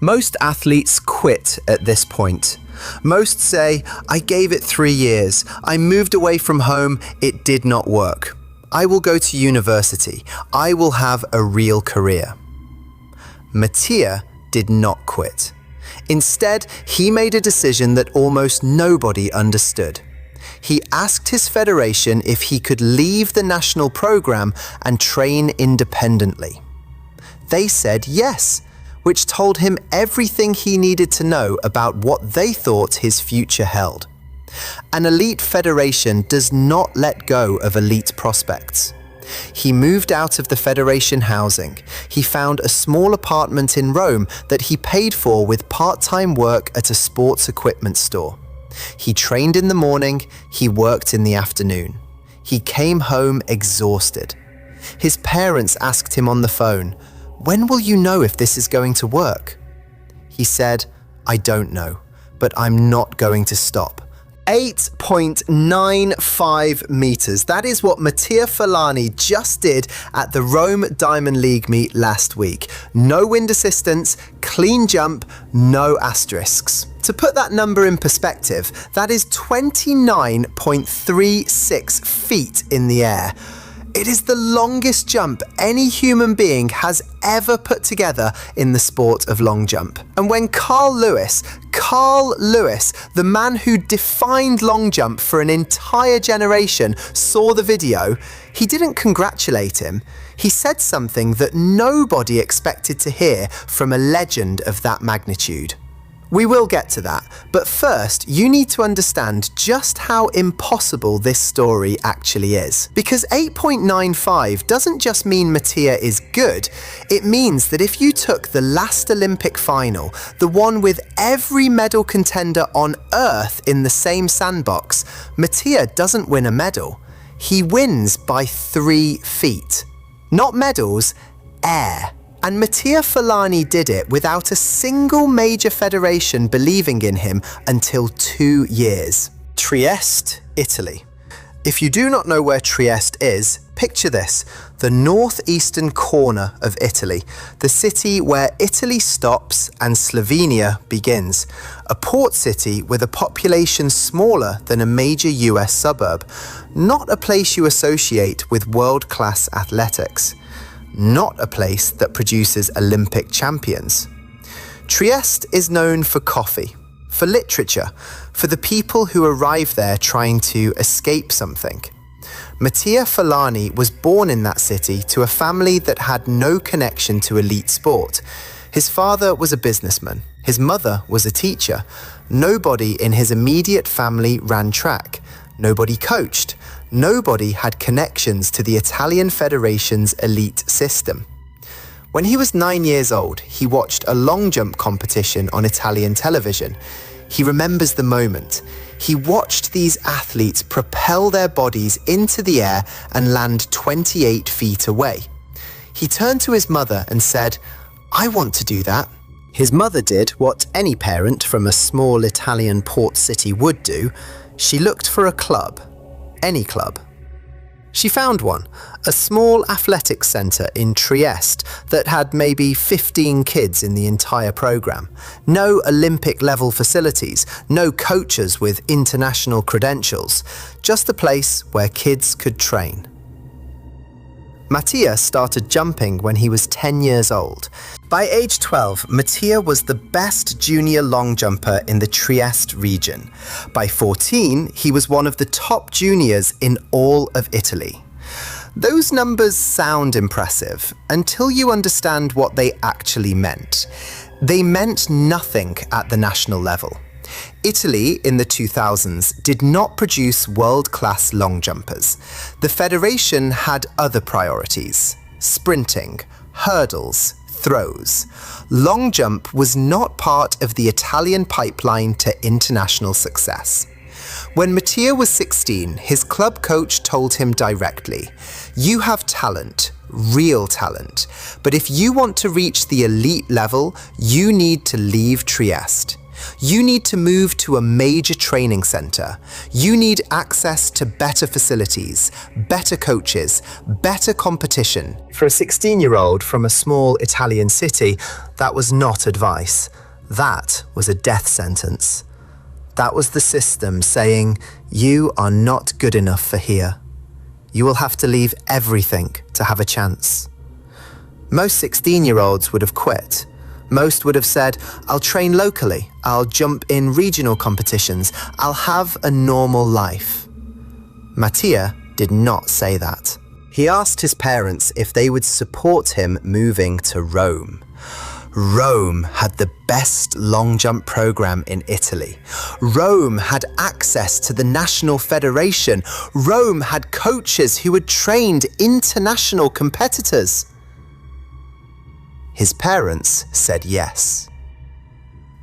Most athletes quit at this point. Most say, I gave it 3 years. I moved away from home. It did not work. I will go to university. I will have a real career. Mattia did not quit. Instead, he made a decision that almost nobody understood. He asked his federation if he could leave the national program and train independently. They said yes, which told him everything he needed to know about what they thought his future held. An elite federation does not let go of elite prospects. He moved out of the federation housing. He found a small apartment in Rome that he paid for with part-time work at a sports equipment store. He trained in the morning, he worked in the afternoon. He came home exhausted. His parents asked him on the phone, "When will you know if this is going to work?" He said, "I don't know, but I'm not going to stop." 8.95 meters. That is what Mattia Furlani just did at the Rome Diamond League meet last week. No wind assistance, clean jump, no asterisks. To put that number in perspective, that is 29.36 feet in the air. It is the longest jump any human being has ever put together in the sport of long jump. And when Carl Lewis, the man who defined long jump for an entire generation, saw the video, he didn't congratulate him. He said something that nobody expected to hear from a legend of that magnitude. We will get to that, but first you need to understand just how impossible this story actually is. Because 8.95 doesn't just mean Mattia is good, it means that if you took the last Olympic final, the one with every medal contender on earth in the same sandbox, Mattia doesn't win a medal. He wins by 3 feet. Not medals, air. And Mattia Furlani did it without a single major federation believing in him until 2 years. Trieste, Italy. If you do not know where Trieste is, picture this, the northeastern corner of Italy, the city where Italy stops and Slovenia begins, a port city with a population smaller than a major US suburb, not a place you associate with world-class athletics. Not a place that produces Olympic champions. Trieste is known for coffee, for literature, for the people who arrive there trying to escape something. Mattia Furlani was born in that city to a family that had no connection to elite sport. His father was a businessman. His mother was a teacher. Nobody in his immediate family ran track. Nobody coached. Nobody had connections to the Italian Federation's elite system. When he was 9 years old, he watched a long jump competition on Italian television. He remembers the moment. He watched these athletes propel their bodies into the air and land 28 feet away. He turned to his mother and said, "I want to do that." His mother did what any parent from a small Italian port city would do. She looked for a club. Any club. She found one, a small athletics centre in Trieste that had maybe 15 kids in the entire programme. No Olympic-level facilities, no coaches with international credentials, just a place where kids could train. Mattia started jumping when he was 10 years old. By age 12, Mattia was the best junior long jumper in the Trieste region. By 14, he was one of the top juniors in all of Italy. Those numbers sound impressive until you understand what they actually meant. They meant nothing at the national level. Italy in the 2000s did not produce world-class long jumpers. The federation had other priorities: sprinting, hurdles, throws. Long jump was not part of the Italian pipeline to international success. When Mattia was 16, his club coach told him directly, "You have talent, real talent, but if you want to reach the elite level, you need to leave Trieste. You need to move to a major training center. You need access to better facilities, better coaches, better competition. For a 16-year-old from a small Italian city, that was not advice. That was a death sentence. That was the system saying, you are not good enough for here. You will have to leave everything to have a chance. Most 16-year-olds would have quit. Most would have said, I'll train locally, I'll jump in regional competitions, I'll have a normal life. Mattia did not say that. He asked his parents if they would support him moving to Rome. Rome had the best long jump program in Italy. Rome had access to the national federation. Rome had coaches who had trained international competitors. His parents said yes.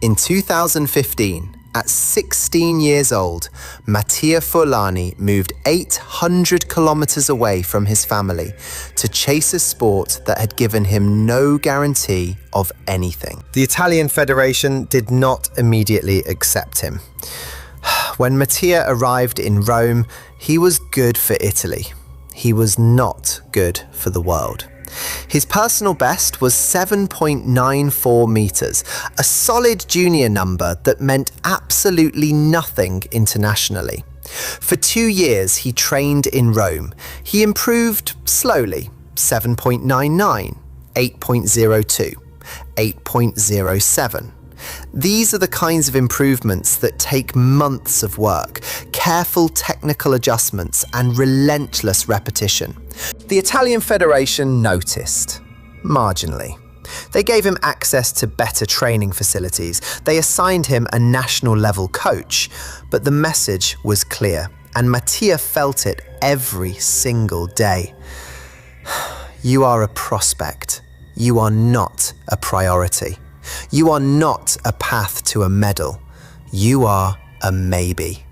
In 2015, at 16 years old, Mattia Furlani moved 800 kilometers away from his family to chase a sport that had given him no guarantee of anything. The Italian Federation did not immediately accept him. When Mattia arrived in Rome, he was good for Italy. He was not good for the world. His personal best was 7.94 meters, a solid junior number that meant absolutely nothing internationally. For 2 years, he trained in Rome. He improved slowly, 7.99, 8.02, 8.07. These are the kinds of improvements that take months of work, careful technical adjustments, and relentless repetition. The Italian Federation noticed, marginally. They gave him access to better training facilities. They assigned him a national-level coach, but the message was clear, and Mattia felt it every single day. You are a prospect. You are not a priority. You are not a path to a medal. You are a maybe.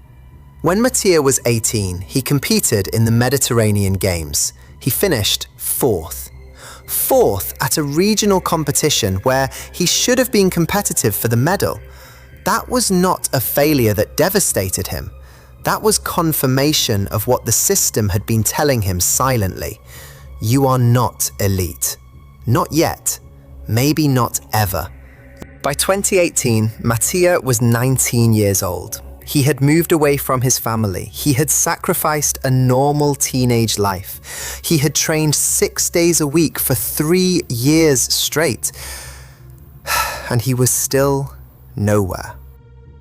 When Mattia was 18, he competed in the Mediterranean Games. He finished fourth. Fourth at a regional competition where he should have been competitive for the medal. That was not a failure that devastated him. That was confirmation of what the system had been telling him silently. You are not elite. Not yet. Maybe not ever. By 2018, Mattia was 19 years old. He had moved away from his family. He had sacrificed a normal teenage life. He had trained 6 days a week for 3 years straight. And he was still nowhere.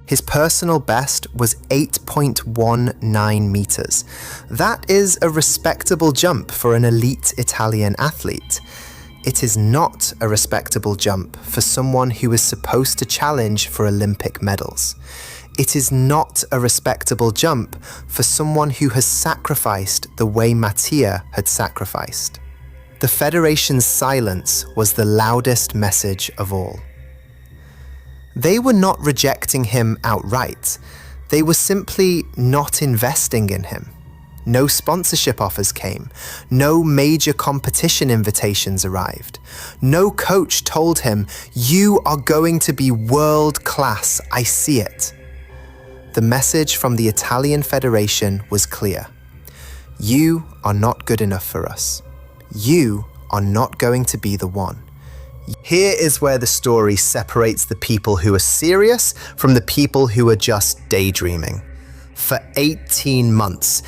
His personal best was 8.19 meters. That is a respectable jump for an elite Italian athlete. It is not a respectable jump for someone who is supposed to challenge for Olympic medals. It is not a respectable jump for someone who has sacrificed the way Mattia had sacrificed. The Federation's silence was the loudest message of all. They were not rejecting him outright. They were simply not investing in him. No sponsorship offers came. No major competition invitations arrived. No coach told him, "You are going to be world class, I see it." The message from the Italian Federation was clear. You are not good enough for us. You are not going to be the one. Here is where the story separates the people who are serious from the people who are just daydreaming. For 18 months,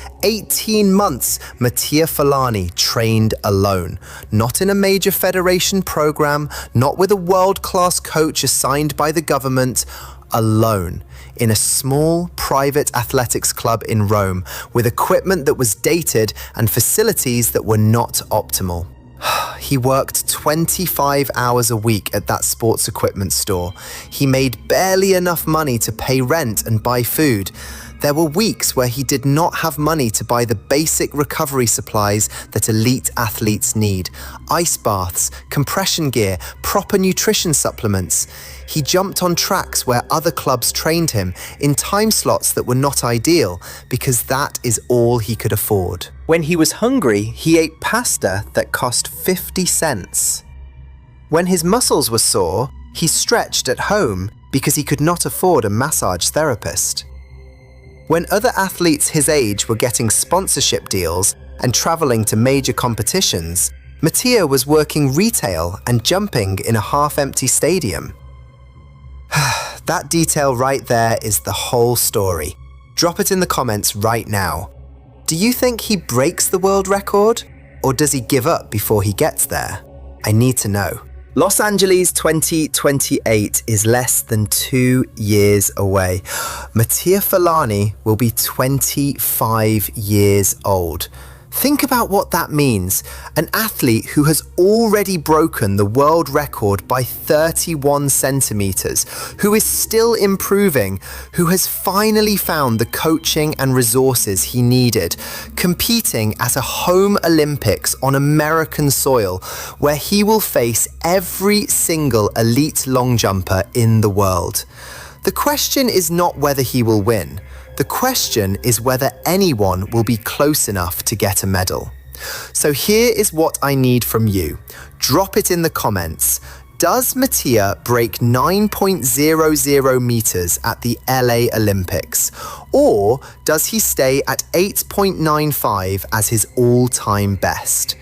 Mattia Furlani trained alone, not in a major federation program, not with a world-class coach assigned by the government, alone, in a small private athletics club in Rome, with equipment that was dated and facilities that were not optimal. He worked 25 hours a week at that sports equipment store. He made barely enough money to pay rent and buy food. There were weeks where he did not have money to buy the basic recovery supplies that elite athletes need. Ice baths, compression gear, proper nutrition supplements. He jumped on tracks where other clubs trained him in time slots that were not ideal because that is all he could afford. When he was hungry, he ate pasta that cost 50 cents. When his muscles were sore, he stretched at home. because he could not afford a massage therapist. When other athletes his age were getting sponsorship deals and traveling to major competitions, Mattia was working retail and jumping in a half-empty stadium. That detail right there is the whole story. Drop it in the comments right now. Do you think he breaks the world record? Or does he give up before he gets there? I need to know. Los Angeles 2028 is less than 2 years away. Mattia Furlani will be 25 years old. Think about what that means. An athlete who has already broken the world record by 31 centimeters, who is still improving, who has finally found the coaching and resources he needed, competing at a home Olympics on American soil, where he will face every single elite long jumper in the world. The question is not whether he will win. The question is whether anyone will be close enough to get a medal. So here is what I need from you. Drop it in the comments. Does Mattia break 9.00 meters at the LA Olympics? Or does he stay at 8.95 as his all-time best?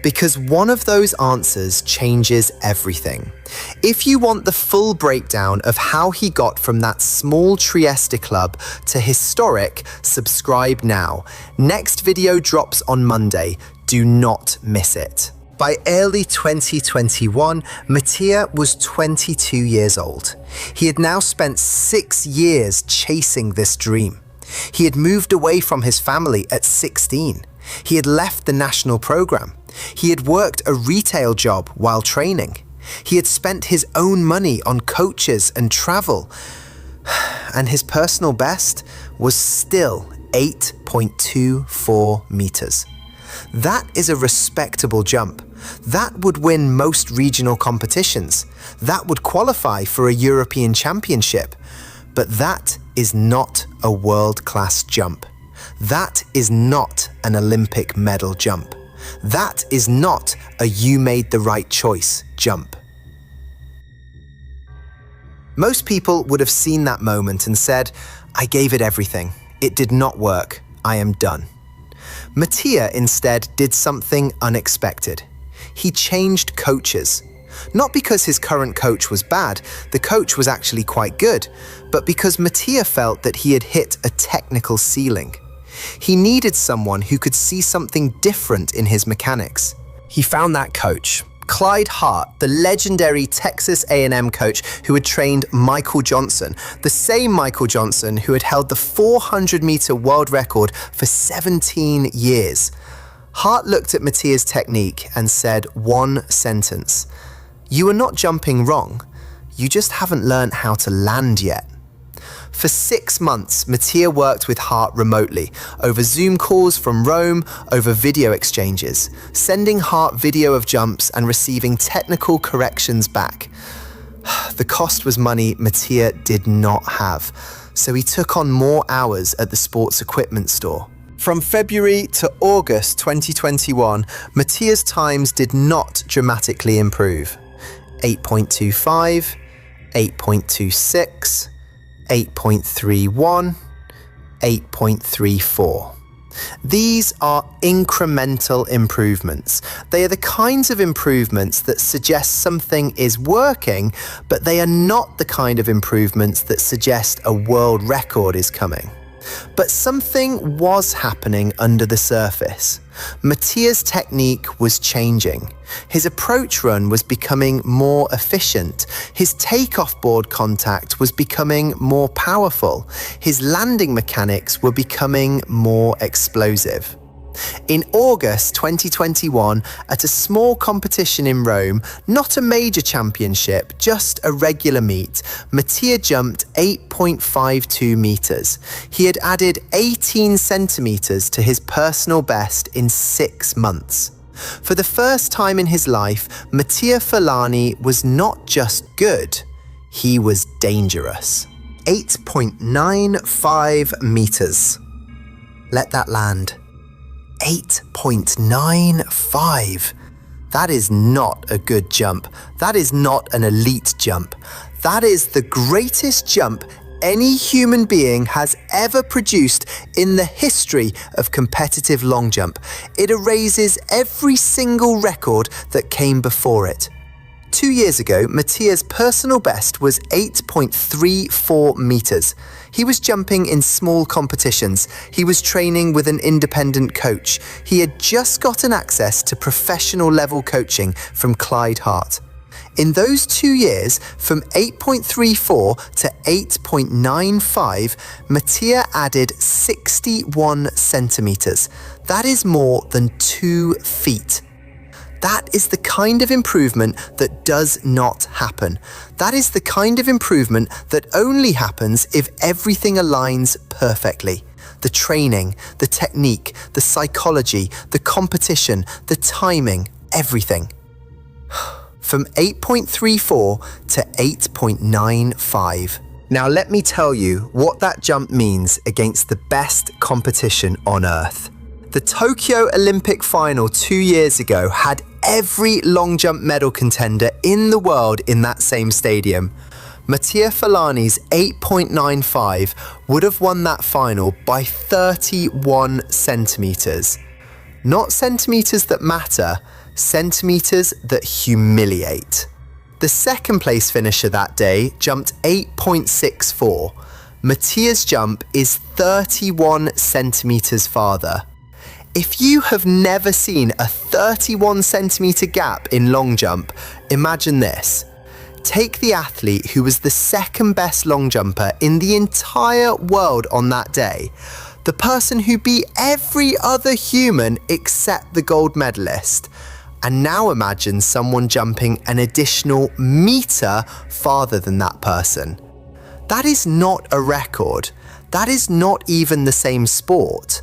Because one of those answers changes everything. If you want the full breakdown of how he got from that small Trieste club to historic, subscribe now. Next video drops on Monday. Do not miss it. By early 2021, Mattia was 22 years old. He had now spent 6 years chasing this dream. He had moved away from his family at 16. He had left the national program. He had worked a retail job while training. He had spent his own money on coaches and travel. And his personal best was still 8.24 meters. That is a respectable jump. That would win most regional competitions. That would qualify for a European championship. But that is not a world-class jump. That is not an Olympic medal jump. That is not a you made the right choice jump. Most people would have seen that moment and said, I gave it everything. It did not work. I am done. Mattia instead did something unexpected. He changed coaches. Not because his current coach was bad, the coach was actually quite good, but because Mattia felt that he had hit a technical ceiling. He needed someone who could see something different in his mechanics. He found that coach, Clyde Hart, the legendary Texas A&M coach who had trained Michael Johnson, the same Michael Johnson who had held the 400-meter world record for 17 years. Hart looked at Mattia's technique and said one sentence: "You are not jumping wrong, you just haven't learned how to land yet." For 6 months, Mattia worked with Hart remotely, over Zoom calls from Rome, over video exchanges, sending Hart video of jumps and receiving technical corrections back. The cost was money Mattia did not have, so he took on more hours at the sports equipment store. From February to August 2021, Mattia's times did not dramatically improve. 8.25, 8.26, 8.31, 8.34. These are incremental improvements. They are the kinds of improvements that suggest something is working, but they are not the kind of improvements that suggest a world record is coming. But something was happening under the surface. Mattia's technique was changing. His approach run was becoming more efficient. His takeoff board contact was becoming more powerful. His landing mechanics were becoming more explosive. In August 2021, at a small competition in Rome, not a major championship, just a regular meet, Mattia jumped 8.52 meters. He had added 18 centimeters to his personal best in 6 months. For the first time in his life, Mattia Furlani was not just good, he was dangerous. 8.95 meters. Let that land. 8.95. That is not a good jump. That is not an elite jump. That is the greatest jump any human being has ever produced in the history of competitive long jump. It erases every single record that came before it. 2 years ago, Mattia's personal best was 8.34 meters. He was jumping in small competitions. He was training with an independent coach. He had just gotten access to professional level coaching from Clyde Hart. In those 2 years, from 8.34 to 8.95, Mattia added 61 centimeters. That is more than 2 feet. That is the kind of improvement that does not happen. That is the kind of improvement that only happens if everything aligns perfectly. The training, the technique, the psychology, the competition, the timing, everything. From 8.34 to 8.95. Now let me tell you what that jump means against the best competition on Earth. The Tokyo Olympic final 2 years ago had every long jump medal contender in the world in that same stadium. Mattia Furlani's 8.95 would have won that final by 31 centimeters. Not centimeters that matter, centimeters that humiliate. The second place finisher that day jumped 8.64. Mattia's jump is 31 centimeters farther. If you have never seen a 31 centimeter gap in long jump, imagine this. Take the athlete who was the second best long jumper in the entire world on that day, the person who beat every other human except the gold medalist, and now imagine someone jumping an additional meter farther than that person. That is not a record. That is not even the same sport.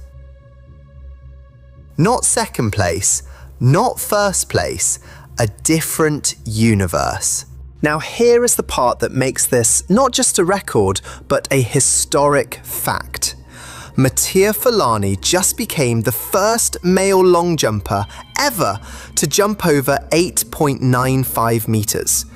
Not second place, not first place, a different universe. Now here is the part that makes this not just a record, but a historic fact. Mattia Furlani just became the first male long jumper ever to jump over 8.95 meters.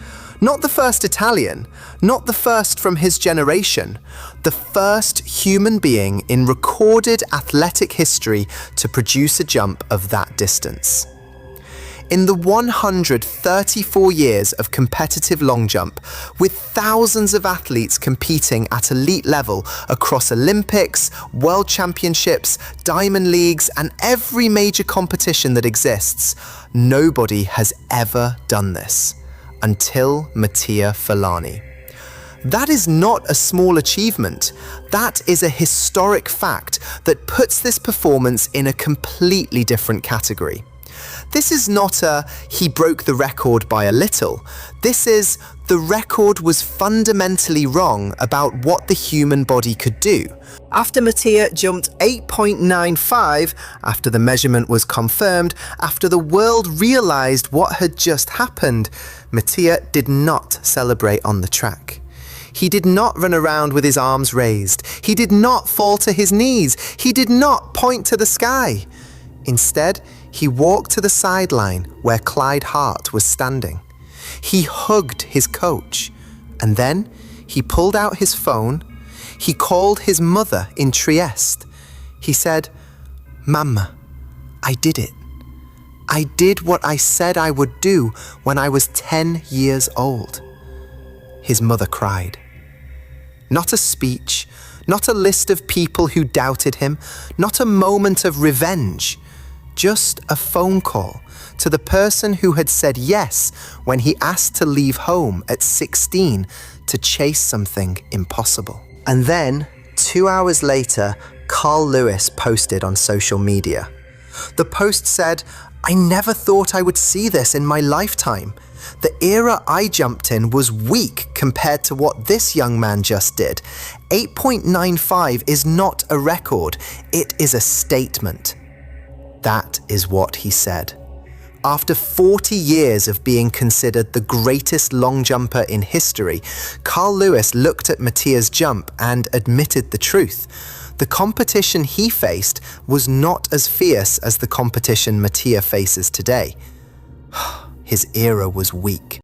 Not the first Italian, not the first from his generation, the first human being in recorded athletic history to produce a jump of that distance. In the 134 years of competitive long jump, with thousands of athletes competing at elite level across Olympics, World Championships, Diamond Leagues, and every major competition that exists, nobody has ever done this. Until Mattia Furlani. That is not a small achievement. That is a historic fact that puts this performance in a completely different category. This is not a, he broke the record by a little. This is, the record was fundamentally wrong about what the human body could do. After Mattia jumped 8.95, after the measurement was confirmed, after the world realized what had just happened, Mattia did not celebrate on the track. He did not run around with his arms raised. He did not fall to his knees. He did not point to the sky. Instead, he walked to the sideline where Clyde Hart was standing. He hugged his coach, and then he pulled out his phone. He called his mother in Trieste. He said, "Mama, I did it. I did what I said I would do when I was 10 years old." His mother cried. Not a speech, not a list of people who doubted him, not a moment of revenge. Just a phone call to the person who had said yes when he asked to leave home at 16 to chase something impossible. And then, 2 hours later, Carl Lewis posted on social media. The post said, "I never thought I would see this in my lifetime. The era I jumped in was weak compared to what this young man just did. 8.95 is not a record, it is a statement." That is what he said. After 40 years of being considered the greatest long jumper in history, Carl Lewis looked at Mattia's jump and admitted the truth. The competition he faced was not as fierce as the competition Mattia faces today. His era was weak.